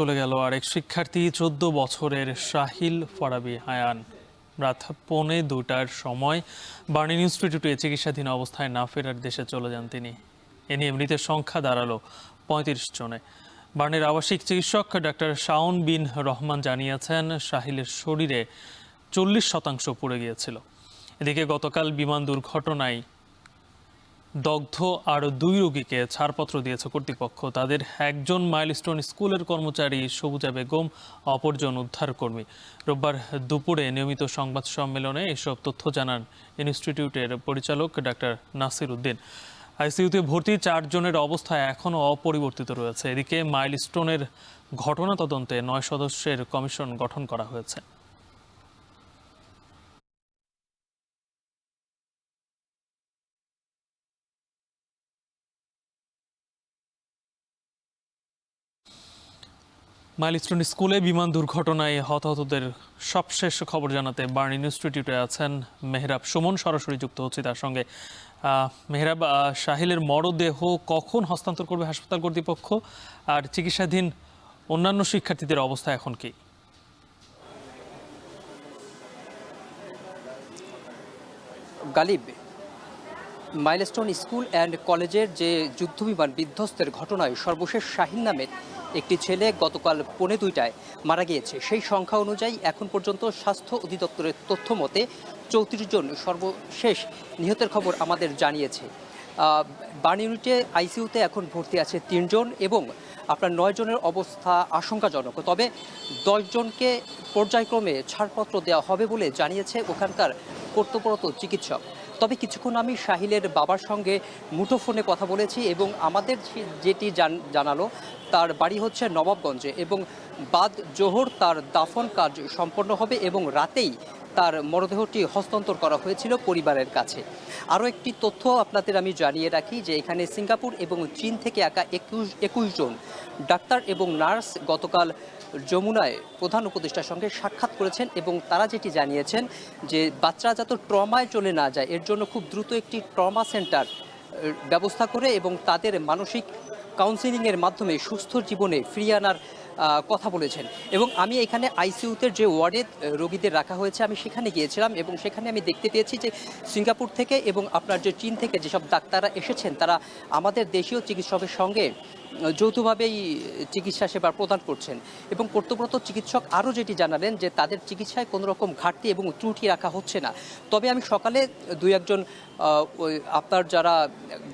চলে গেল আরেক শিক্ষার্থী ১৪ বছরের সাহিল ফরাবী হায়ান। রাত ১:৩০টার সময় বার্নিং ইনস্টিটিউটে চিকিৎসাধীন অবস্থায় না ফেরার দেশে চলে যান তিনি। এ নিয়ে মৃতের সংখ্যা দাঁড়ালো ৩৫ জনে। বার্নের আবাসিক চিকিৎসক ডাক্তার শাওন বিন রহমান জানিয়েছেন, সাহিলের শরীরে ৪০% পুড়ে গিয়েছিল। এদিকে গতকাল বিমান দুর্ঘটনায় দগ্ধ আরও ২ রোগীকে ছাড়পত্র দিয়েছে কর্তৃপক্ষ। তাদের একজন মাইলস্টোন স্কুলের কর্মচারী সবুজা বেগম, অপরজন উদ্ধারকর্মী। রোববার দুপুরে নিয়মিত সংবাদ সম্মেলনে এসব তথ্য জানান ইনস্টিটিউটের পরিচালক ডাক্তার নাসির উদ্দিন। আইসিইউতে ভর্তি ৪ জনের অবস্থা এখনও অপরিবর্তিত রয়েছে। এদিকে মাইলস্টোনের ঘটনা তদন্তে ৯ সদস্যের কমিশন গঠন করা হয়েছে। মাইলস্টোন স্কুলে বিমান দুর্ঘটনায় হতাহতদের সবশেষ খবর জানাতে বার্ন ইনস্টিটিউটে আছেন মেহরাব সুমন। সরাসরি যুক্ত হচ্ছে তার সঙ্গে। মেহরাব, সাহিলের মরদেহ কখন হস্তান্তর করবে হাসপাতাল কর্তৃপক্ষ, আর চিকিৎসাধীন অন্যান্য শিক্ষার্থীদের অবস্থা এখন কি? গালিব, মাইলস্টোন স্কুল অ্যান্ড কলেজের যে যুদ্ধবিমান বিধ্বস্তের ঘটনায় সর্বশেষ শাহিন নামের একটি ছেলে গতকাল ২:৩০টায় মারা গিয়েছে। সেই সংখ্যা অনুযায়ী এখন পর্যন্ত স্বাস্থ্য অধিদপ্তরের তথ্য মতে ৩৪ জন সর্বশেষ নিহতের খবর আমাদের জানিয়েছে। বার্ন ইউনিটে আইসিইউতে এখন ভর্তি আছে ৩ জন এবং আপনার ৯ জনের অবস্থা আশঙ্কাজনক। তবে ১০ জনকে পর্যায়ক্রমে ছাড়পত্র দেওয়া হবে বলে জানিয়েছে ওখানকার কর্তব্যরত চিকিৎসক। তবে কিছুক্ষণ আমি সাহিলের বাবার সঙ্গে মুঠোফোনে কথা বলেছি এবং আমাদের যেটি জানালো, তার বাড়ি হচ্ছে নবাবগঞ্জে এবং বাদ জোহর তার দাফন কাজ সম্পন্ন হবে এবং রাতেই তার মরদেহটি হস্তান্তর করা হয়েছিল পরিবারের কাছে। আরও একটি তথ্য আপনাদের আমি জানিয়ে রাখি যে এখানে সিঙ্গাপুর এবং চীন থেকে ২১ জন ডাক্তার এবং নার্স গতকাল যমুনায় প্রধান উপদেষ্টার সঙ্গে সাক্ষাৎ করেছেন এবং তারা যেটি জানিয়েছেন যে বাচ্চারা যাতে ট্রমায় চলে না যায় এর জন্য খুব দ্রুত একটি ট্রমা সেন্টার ব্যবস্থা করে এবং তাদের মানসিক কাউন্সেলিংয়ের মাধ্যমে সুস্থ জীবনে ফিরিয়ে আনার কথা বলেছেন। এবং আমি এখানে আইসিইউতে যে ওয়ার্ডে রোগীদের রাখা হয়েছে আমি সেখানে গিয়েছিলাম এবং সেখানে আমি দেখতে পেয়েছি যে সিঙ্গাপুর থেকে এবং আপনার যে চীন থেকে যেসব ডাক্তাররা এসেছেন তারা আমাদের দেশীয় চিকিৎসকের সঙ্গে যৌথভাবেই চিকিৎসা সেবা প্রদান করছেন এবং কর্তব্যরত চিকিৎসক আরও যেটি জানালেন যে তাদের চিকিৎসায় কোনো রকম ঘাটতি এবং ত্রুটি রাখা হচ্ছে না। তবে আমি সকালে ২-১ জন আপনার যারা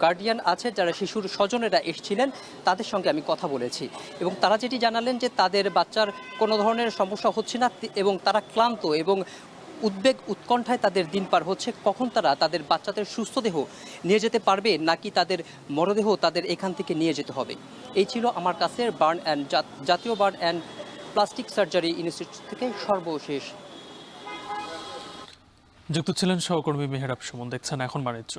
গার্ডিয়ান আছে, যারা শিশুর স্বজনেরা এসেছিলেন তাদের সঙ্গে আমি কথা বলেছি এবং তারা যেটি জানালেন যে তাদের বাচ্চার কোনো ধরনের সমস্যা হচ্ছে না এবং তারা ক্লান্ত এবং উদ্বেগ উৎকণ্ঠায় তাদের দিন পার হচ্ছে কখন তারা তাদের বাচ্চাদের সুস্থ দেহ নিয়ে যেতে পারবে নাকি তাদের মরদেহ তাদের এখান থেকে নিয়ে যেতে হবে। এই ছিল আমার কাছে জাতীয় burn and plastic surgery institute থেকে সর্বশেষ। যুক্ত ছিলেন সহকর্মী মেহরাব সুমন। দেখছেন এখন বাণিজ্য।